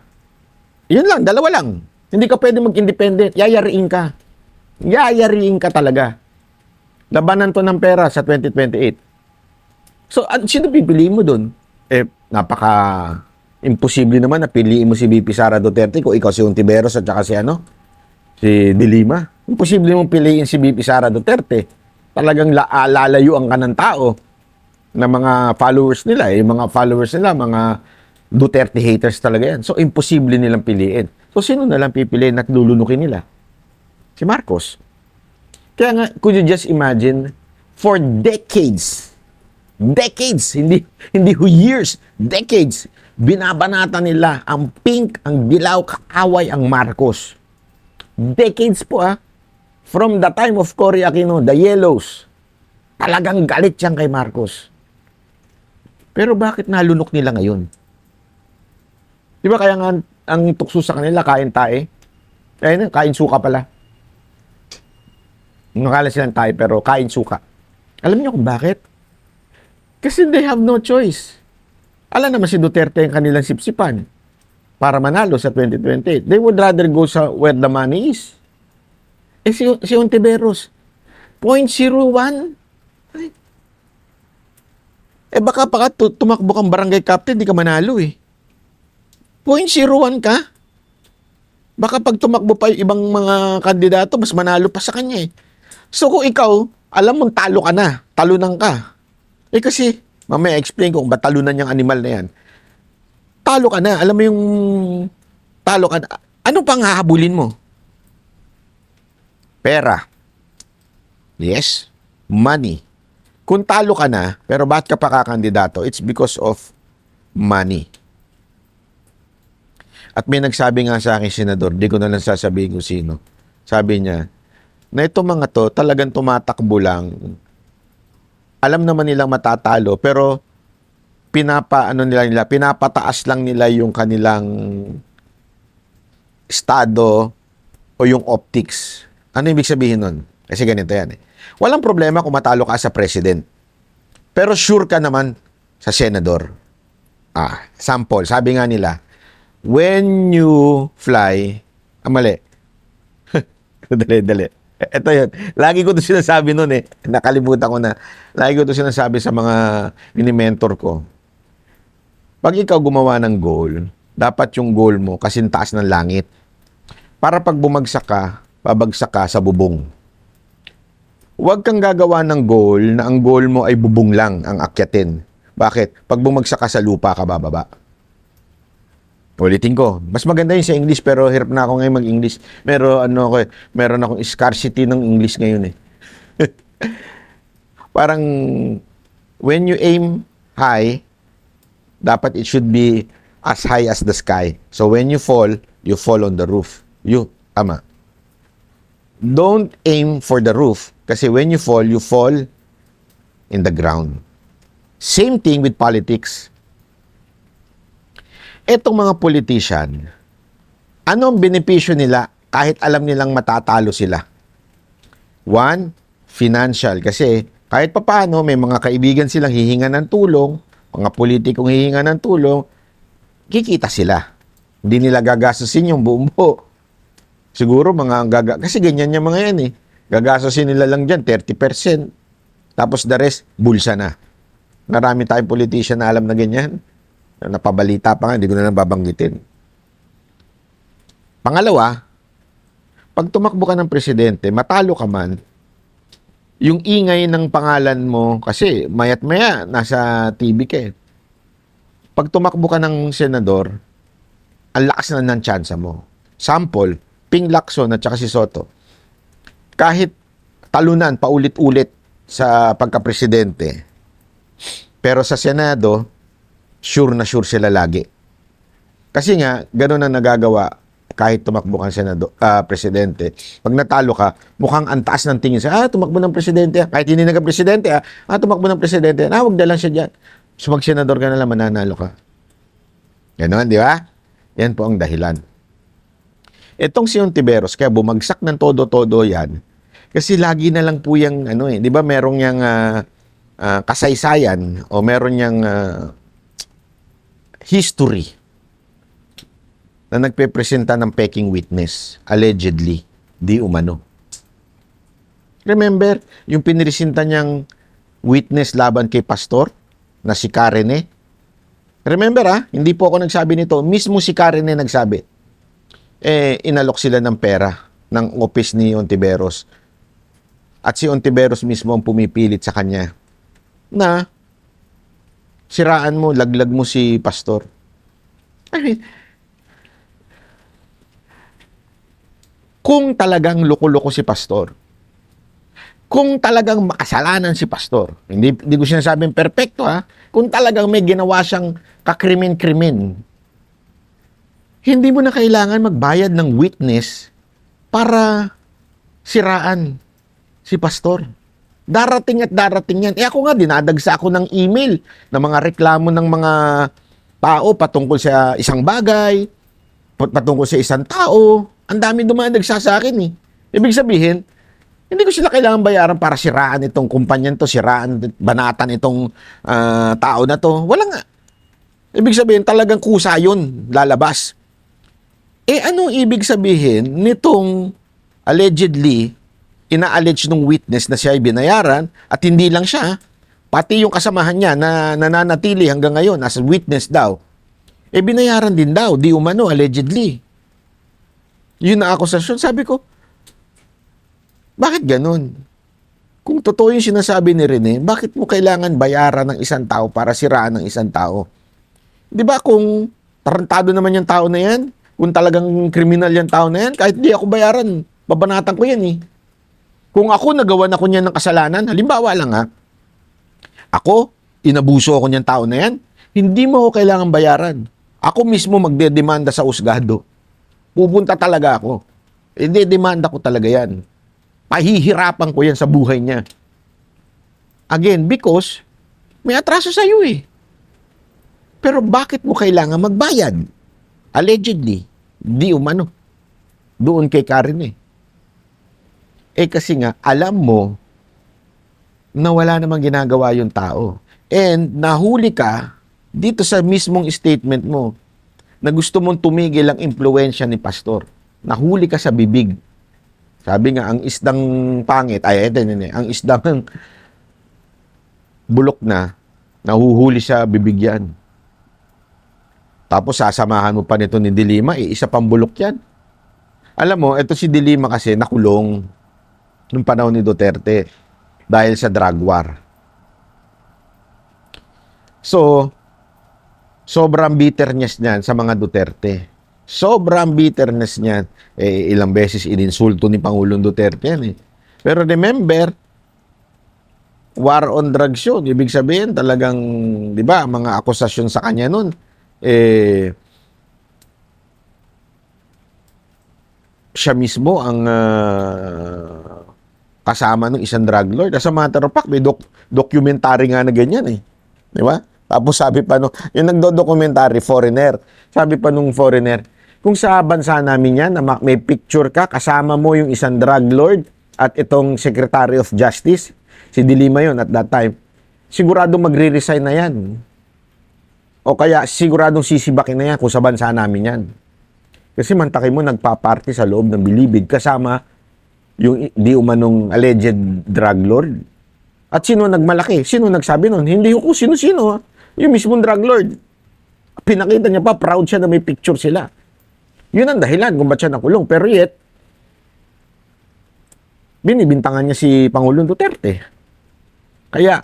Yun lang, dalawa lang. Hindi ka pwede mag-independent. Yayariin ka. Yayariin ka talaga. Labanan to ng pera sa 2028. So, sino pipiliin mo dun? Imposible naman na piliin mo si VP Sara Duterte kung ikaw si Ontiveros at saka si De Lima. Imposible mong piliin si VP Sara Duterte. Talagang lalayuan ka ng tao na mga followers nila. Yung mga followers nila, mga Duterte haters talaga yan. So, imposible nilang piliin. So, sino na lang pipiliin at lulunukin nila? Si Marcos. Kaya nga, could you just imagine, for decades, hindi years, decades, binabanata nila ang pink, ang dilaw, kaaway ang Marcos. Decades po from the time of Cory Aquino, the yellows, talagang galit siyang kay Marcos. Pero bakit nalunok nila ngayon? Di ba kaya nga ang tukso sa kanila, kain tae? Kain suka pala. Nakala silang tae pero kain suka. Alam niyo kung bakit? Kasi they have no choice. Alam naman si Duterte ang kanilang sipsipan para manalo sa 2028. They would rather go sa where the money is. Si Ontiveros, 0.01. Baka tumakbo kang barangay captain, di ka manalo 0.01 ka? Baka pag tumakbo pa yung ibang mga kandidato, mas manalo pa sa kanya So kung ikaw, alam mong talo ka na, talunan ka. Kasi, mamaya explain ko kung ba talunan yung animal na yan. Talo ka na, alam mo yung talo ka na. Ano pang hahabulin mo? Pera. Yes, money. Kung talo ka na, pero bakit ka pa kakandidato? It's because of money. At may nagsabi nga sa akin, senador, di ko na lang sasabihin kung sino. Sabi niya, na itong mga to, talagang tumatakbo lang. Alam naman nilang matatalo, pero pinapataas lang nila yung kanilang estado o yung optics. Ano ibig sabihin nun? Kasi ganito yan Walang problema kung matalo ka sa president. Pero sure ka naman sa senador. Sample, sabi nga nila, when you fly, mali. Dali. Ito yun. Lagi ko ito sinasabi nun Nakalimutan ko na. Lagi ko ito sinasabi sa mga mini-mentor ko. Pag ikaw gumawa ng goal, dapat yung goal mo kasing taas ng langit. Para pag bumagsak ka, babagsak ka sa bubong. Huwag kang gagawa ng goal na ang goal mo ay bubong lang ang akyatin. Bakit? Pag bumagsak ka sa lupa ka bababa. Ulitin ko. Mas maganda yun sa English pero hirap na ako ngayon mag-English. Meron akong scarcity ng English ngayon Parang when you aim high, dapat it should be as high as the sky. So when you fall on the roof. Tama. Don't aim for the roof kasi when you fall in the ground. Same thing with politics. Etong mga politician, anong benepisyo nila kahit alam nilang matatalo sila? One, financial. Kasi kahit papaano, may mga kaibigan silang hihinga ng tulong, mga politikong hihinga ng tulong, kikita sila. Hindi nila gagastusin yung buong buo. Siguro kasi ganyan yung mga yan Gagastusin nila lang dyan, 30%. Tapos the rest, bulsa na. Marami tayong politician na alam na ganyan. Napabalita pa nga, hindi ko na lang babanggitin. Pangalawa, pag tumakbo ka ng presidente, matalo ka man, yung ingay ng pangalan mo, kasi mayat-maya, nasa TV ka Pag tumakbo ka ng senador, ang lakas na ng tsansa mo. Sample, Ping Lacson at saka si Soto. Kahit talunan, paulit-ulit sa pagka-presidente, pero sa Senado, sure na sure sila lagi. Kasi nga, gano'n ang nagagawa kahit tumakbo kang presidente. Pag natalo ka, mukhang antaas ng tingin sa, tumakbo ng presidente. Kahit hindi nagka-presidente, tumakbo ng presidente. Wag na lang siya dyan. So, mag-senador ka na lang, mananalo ka. Gano'n, di ba? Yan po ang dahilan. Itong si Ontiveros, kaya bumagsak ng todo-todo yan. Kasi lagi na lang po yung, di ba, merong yung kasaysayan o meron yung history na nagpepresenta ng peking witness, allegedly, di umano. Remember, yung pinresinta niyang witness laban kay pastor na si Karene? Remember hindi po ako nagsabi nito, mismo si Karene nagsabi. Inalok sila ng pera ng office ni Ontiveros. At si Ontiveros mismo ang pumipilit sa kanya na siraan mo, laglag mo si pastor. I mean, kung talagang loko-loko si pastor, kung talagang makasalanan si pastor, hindi ko sinasabing perfecto ha, kung talagang may ginawa siyang kakrimen-krimen, hindi mo na kailangan magbayad ng witness para siraan si pastor. Darating at darating yan. Ako nga, dinadagsa ako ng email ng mga reklamo ng mga tao patungkol sa isang bagay, patungkol sa isang tao. Ang dami dumadagsa sa akin eh. Ibig sabihin, hindi ko sila kailangan bayaran para siraan itong kumpanyan to, siraan, banatan itong tao na to. Wala nga. Ibig sabihin, talagang kusa yun, lalabas. Anong ibig sabihin nitong allegedly, ina-allege ng witness na siya ay binayaran at hindi lang siya, pati yung kasamahan niya na nananatili hanggang ngayon as a witness daw, binayaran din daw, di umano, allegedly. Yun na akusasyon. Sabi ko, bakit ganun? Kung totoo yung sinasabi ni Rene, bakit mo kailangan bayaran ng isang tao para siraan ng isang tao? Di ba kung tarantado naman yung tao na yan, kung talagang kriminal yung tao na yan, kahit di ako bayaran, babanatan ko yan eh. Kung ako nagawa na ko niyan ng kasalanan, halimbawa lang ha, ako, inabuso ako niyan tao na yan, hindi mo ako kailangan bayaran. Ako mismo magdedemanda sa husgado. Pupunta talaga ako. Demanda ko talaga yan. Pahihirapan ko yan sa buhay niya. Again, because may atraso sa iyo eh. Pero bakit mo kailangan magbayad? Allegedly, di umano. Doon kay Karen eh. Kasi nga, alam mo na wala namang ginagawa yung tao. And nahuli ka dito sa mismong statement mo na gusto mong tumigil ang impluwensya ni pastor. Nahuli ka sa bibig. Sabi nga, ang isdang pangit, ang isdang bulok na, nahuhuli sa bibig yan. Tapos sasamahan mo pa nito ni Dilima, isa pang bulok yan. Alam mo, ito si Dilima kasi nakulong nung panahon ni Duterte dahil sa drug war. So, sobrang bitterness niyan sa mga Duterte. Sobrang bitterness niyan. Ilang beses ininsulto ni Pangulong Duterte yan eh. Pero remember, war on drugs yun. Ibig sabihin talagang, di ba, mga akusasyon sa kanya nun, siya mismo ang kasama ng isang drug lord. As a matter of fact, may documentary nga na ganyan eh. Di ba? Tapos sabi pa nung, yung nagdo-documentary, foreigner, sabi pa nung foreigner, kung sa bansa namin yan, na may picture ka, kasama mo yung isang drug lord at itong Secretary of Justice, si Dilima yun at that time, siguradong magre-resign na yan. O kaya siguradong sisibakin na yan kung sa bansa namin yan. Kasi mantakin mo, nagpa-party sa loob ng Bilibid kasama yung di umanong alleged drug lord. At sino nagmalaki? Sino nagsabi nun? Hindi ko sino-sino. Yung mismong drug lord. Pinakita niya pa, proud siya na may picture sila. Yun ang dahilan kung ba't siya nakulong. Pero yet, binibintangan niya si Pangulong Duterte. Kaya,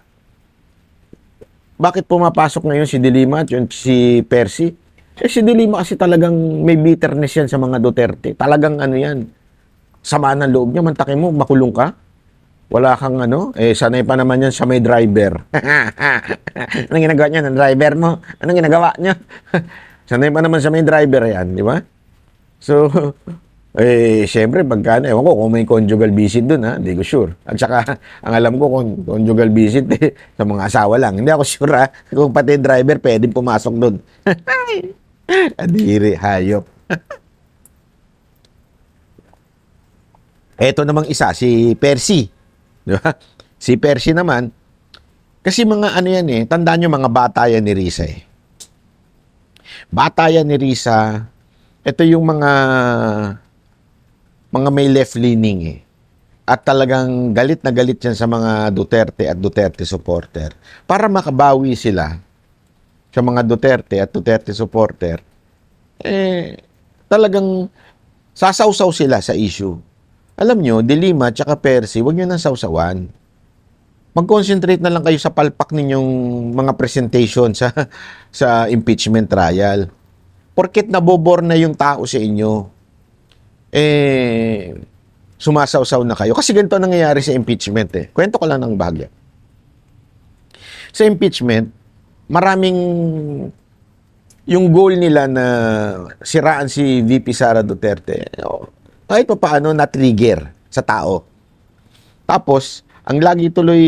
bakit pumapasok ngayon si Dilima at si Percy? Si Dilima kasi talagang may bitterness yan sa mga Duterte. Talagang ano yan, sama ng loob niya, mantakin mo, makulong ka. Wala kang sanay pa naman yan sa may driver. Anong ginagawa niya ng driver mo? Anong ginagawa niya? Sanay pa naman sa may driver yan, di ba? So, syempre, pagka, ewan ko kung may conjugal visit dun, ha? Hindi ko sure. At saka, ang alam ko kung conjugal visit, sa mga asawa lang. Hindi ako sure, ha? Kung pati driver, pwedeng pumasok dun. Adiri, hayop. Eto namang isa, si Percy. Di ba? Si Percy naman, kasi mga ano yan eh, tandaan nyo mga bata yan ni Risa eh. Bata yan ni Risa, ito yung mga may left-leaning eh. At talagang galit na galit yan sa mga Duterte at Duterte supporter. Para makabawi sila sa mga Duterte at Duterte supporter, talagang sasawsaw sila sa issue. Alam nyo, Dilima at Percy, huwag nyo nang sawsawan. Mag-concentrate na lang kayo sa palpak ninyong mga presentation sa impeachment trial. porket nabobor na yung tao sa inyo, sumasawsaw na kayo. Kasi ganito nangyayari sa impeachment Kwento ko lang ng bahagya. Sa impeachment, maraming yung goal nila na siraan si VP Sara Duterte, kahit pa paano na-trigger sa tao. Tapos, ang lagi tuloy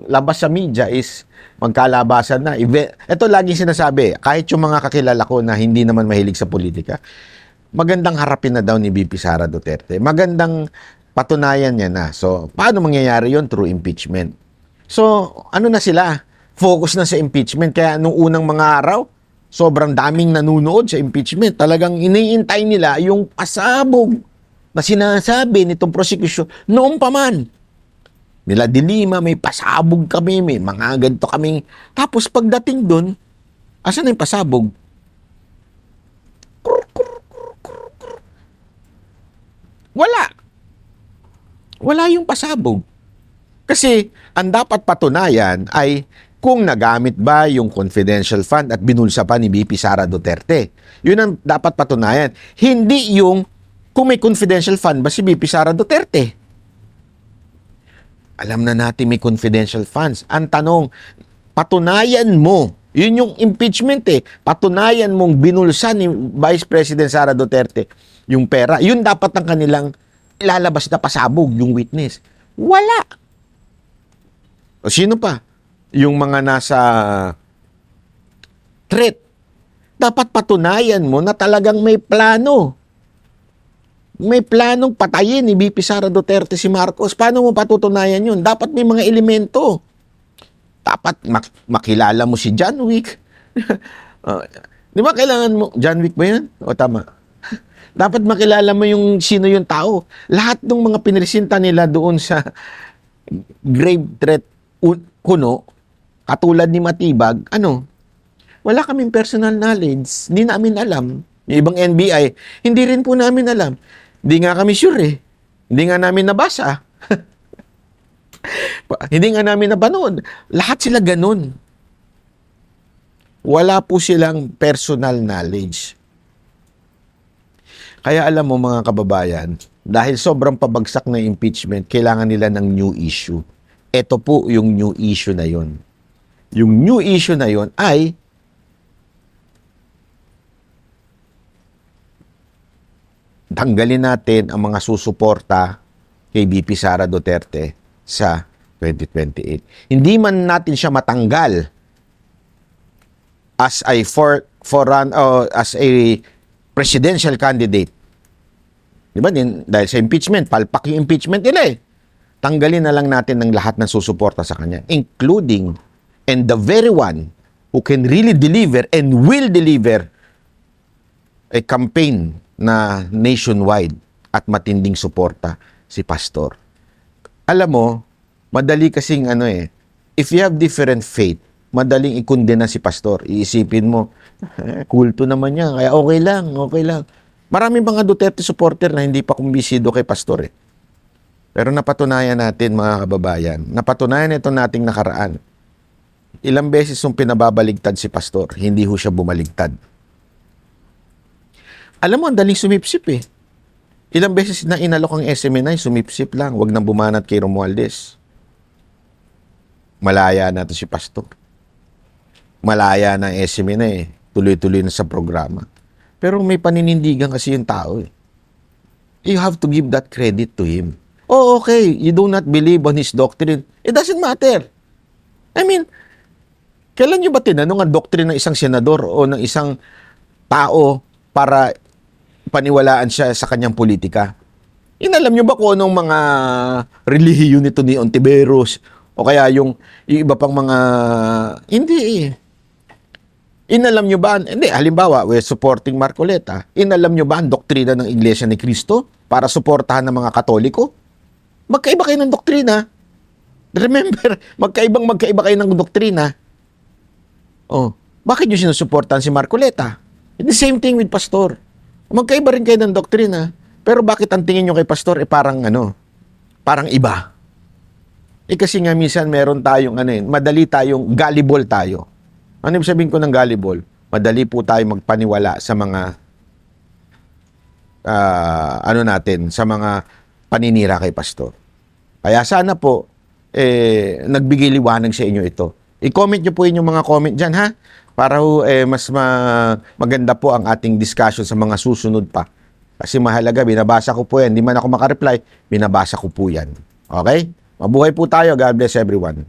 labas sa media is magkalabasan na. Ito lagi sinasabi, kahit yung mga kakilala ko na hindi naman mahilig sa politika, magandang harapin na daw ni VP Sara Duterte. Magandang patunayan niya na. So, paano mangyayari yon? Through impeachment. So, ano na sila? Focus na sa impeachment. Kaya nung unang mga araw, sobrang daming nanunood sa impeachment. Talagang iniintay nila yung pasabog na sinasabi nitong prosecution noong pa man. Nila Dilima, may pasabog kami, may mga ganito kaming. Tapos pagdating doon, asan na yung pasabog? Wala. Wala yung pasabog. Kasi ang dapat patunayan ay kung nagamit ba yung confidential fund at binulsa pa ni VP Sara Duterte. Yun ang dapat patunayan. Hindi yung kung may confidential fund ba si VP Sara Duterte. Alam na natin may confidential funds. Ang tanong, patunayan mo. Yun yung impeachment Patunayan mong binulsa ni Vice President Sara Duterte yung pera. Yun dapat ang kanilang ilalabas na pasabog, yung witness. Wala. O sino pa? Yung mga nasa threat. Dapat patunayan mo na talagang may plano. May planong patayin ni VP Sara Duterte si Marcos. Paano mo patutunayan yun? Dapat may mga elemento. Dapat makilala mo si John Wick. Di ba kailangan mo, John Wick ba yan? O tama. Dapat makilala mo yung sino yung tao. Lahat ng mga pinresinta nila doon sa grave threat kuno, katulad ni Matibag, wala kaming personal knowledge. Hindi namin alam. Yung ibang NBI, hindi rin po namin alam. Hindi nga kami sure Hindi nga namin nabasa. Hindi nga namin napanood. Lahat sila ganun. Wala po silang personal knowledge. Kaya alam mo mga kababayan, dahil sobrang pabagsak na impeachment, kailangan nila ng new issue. Ito po yung new issue na yon. Yung new issue na yon ay tanggalin natin ang mga susuporta kay VP Sara Duterte sa 2028. Hindi man natin siya matanggal as a as a presidential candidate. Di ba? Dahil sa impeachment, palpak yung impeachment nila Tanggalin na lang natin ng lahat ng susuporta sa kanya, including and the very one who can really deliver and will deliver a campaign na nationwide at matinding suporta, si Pastor. Alam mo, madali kasing if you have different faith, madaling ikondena si Pastor. Iisipin mo, kulto naman niya, kaya okay lang. Maraming mga Duterte supporter na hindi pa kumbisido kay Pastor Pero napatunayan natin mga kababayan, napatunayan ito nating nakaraan. Ilang beses yung pinababaligtad si Pastor, hindi ho siya bumaligtad. Alam mo, ang daling sumipsip Ilang beses na inalok ang SMNI, sumipsip lang, wag nang bumanat kay Romualdez. Malaya na to si Pastor. Malaya na ang SMNI, tuloy-tuloy na sa programa. Pero may paninindigan kasi yung tao You have to give that credit to him. Oh, okay, you do not believe on his doctrine. It doesn't matter. I mean, kailan nyo ba tinanong ang doctrine ng isang senador o ng isang tao para paniwalaan siya sa kanyang politika? Inalam nyo ba kung anong mga relihiyon nito ni Ontiveros o kaya yung iba pang mga... Hindi Inalam nyo ba? Hindi, halimbawa, we're supporting Marcoleta. Inalam nyo ba ang doktrina ng Iglesia ni Cristo para suportahan ng mga Katoliko? Magkaiba kayo ng doktrina. Remember, magkaiba kayo ng doktrina. Bakit nyo sinusuportahan si Marcoleta? The same thing with Pastor. Magkaiba rin kayo ng doktrina. Pero bakit ang tingin nyo kay Pastor parang parang iba? Kasi nga minsan meron tayong madali tayong gullible tayo. Ano ibig sabihin ko ng gullible? madali po tayo magpaniwala sa mga sa mga paninira kay pastor. Kaya sana po nagbigay liwanag sa inyo ito. I-comment nyo po inyong mga comment dyan, ha? Para mas maganda po ang ating discussion sa mga susunod pa. Kasi mahalaga, binabasa ko po yan. Hindi man ako makareply, binabasa ko po yan. Okay? Mabuhay po tayo. God bless everyone.